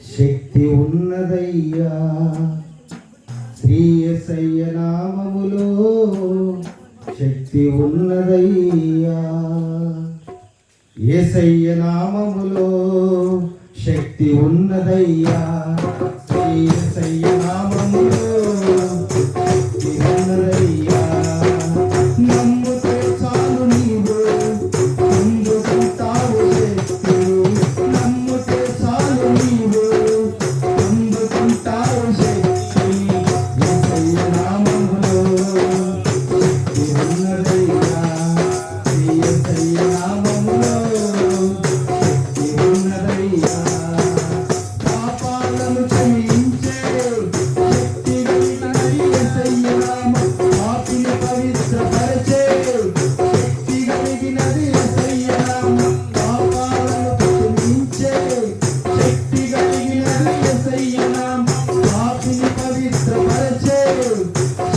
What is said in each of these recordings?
శక్తి ఉన్నదయ్యా శ్రీ యేసయ్య నామములో శక్తి ఉన్నదయ్యా యేసయ్య నామములో శక్తి ఉన్నదయ్యా శ్రీ యేసయ్య నామములో శక్తి ఉన్నదయ్యా నమ్ముతే చాలు నీవు పొందుకుంటావు శక్తి నమ్ముతే చాలు నీవు పొందుకుంటావు శక్తి యేసయ్య నామములో శక్తి ఉన్నదయ్యా శ్రీ యేసయ్య నామములో శక్తి ఉన్నదయ్యా పాపాలను క్షమించే శక్తి కలిగినది యేసయ్య నామం పాపిని పవిత్రపరిచే శక్తి కలిగినది యేసయ్య నామం పాపాలను క్షమించే శక్తి కలిగినది యేసయ్య నామం పాపిని పవిత్రపరిచే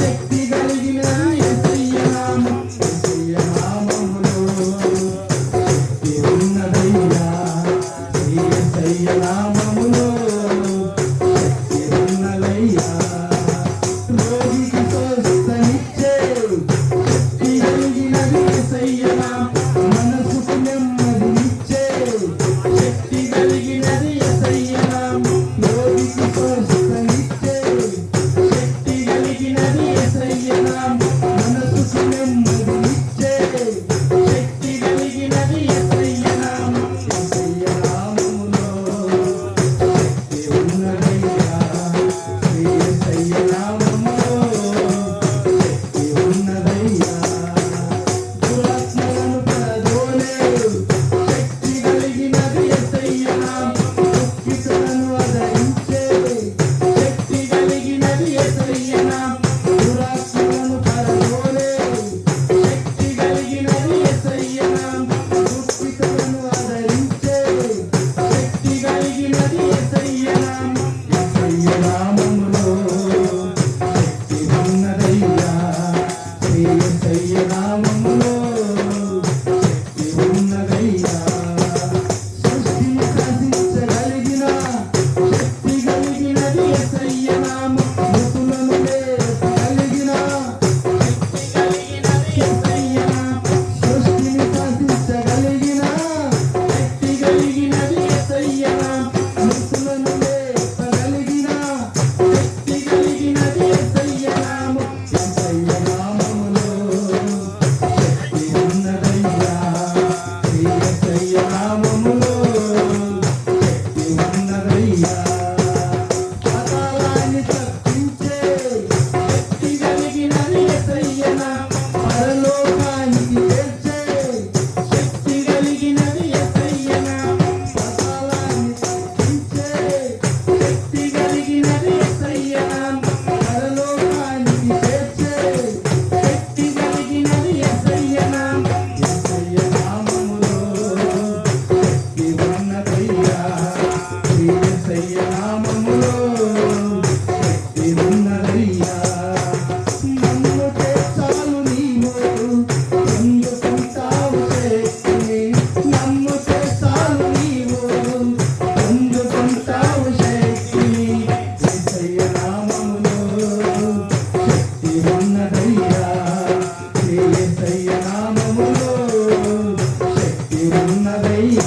శక్తి కలిగినది యేసయ్య నామం యేసయ్య నామములో శక్తి ఉన్నదయ్యా శ్రీ యేసయ్య నామములో శక్తి ఉన్నదయ్యా రోగికి స్వస్థనిచ్చే శక్తి కలిగినది యేసయ్య నామం మనసుకు నెమ్మదినిచ్చే శక్తి కలిగినది యేసయ్య నామం రోగికి స్వస్థనిచ్చే శక్తి కలిగినది యేసయ్య నామం మనసుకు నెమ్మదినిచ్చే శక్తి కలిగినది యేసయ్య నామం యేసయ్య నామములో శక్తి ఉన్నదయ్యా శ్రీ యేసయ్య నామములో శక్తి ఉన్నదయ్యా దురాత్మలను పరదోలే శక్తి కలిగినది యేసయ్య నామం దుఃఖితులను ఆదరించే శక్తి కలిగినది యేసయ్య నామం దురాత్మలను పరదోలే శక్తి కలిగినది యేసయ్య నామం దుఃఖితులను ఆదరించే శక్తి కలిగినది యేసయ్య నామం యేసయ్య నామములో శక్తి ఉన్నదయ్యా శ్రీ యేసయ్య నామములో శక్తి ఉన్నదయ్యా సృష్టిని శాసించగలిగిన శక్తి కలిగినది యేసయ్య నామం మృతులను లేపగలిగిన శక్తి కలిగినది యేసయ్య నామం సృష్టిని శాసించగలిగిన శక్తి కలిగినది యేసయ్య నామం మృతులను లేపగలిగిన శక్తి కలిగినది యేసయ్య నామం యేసయ్య నామములో శక్తి ఉన్నదయ్యా శ్రీ యేసయ్య నామములో శక్తి ఉన్నదయ్యా పాతాళాన్ని తప్పించే శక్తి కలిగినది యేసయ్య నామం పరలోకానికి చేర్చే శక్తి కలిగినది యేసయ్య నామం పాతాళాన్ని తప్పించే శక్తి కలిగినది యేసయ్య నామం పరలోకానికి చేర్చే శక్తి కలిగినది యేసయ్య నామం యేసయ్య నామములో శక్తి ఉన్నదయ్యా శ్రీ యేసయ్య నామములో శక్తి ఉన్నదయ్యా నమ్ముతే చాలు నీవు పొందుకుంటావు శక్తిని నమ్ముతే చాలు నీవు పొందుకుంటావు శక్తిని యేసయ్య నామములో శక్తి ఉన్నదయ్యా శ్రీ యేసయ్య నామములో శక్తి ఉన్నదయ్యా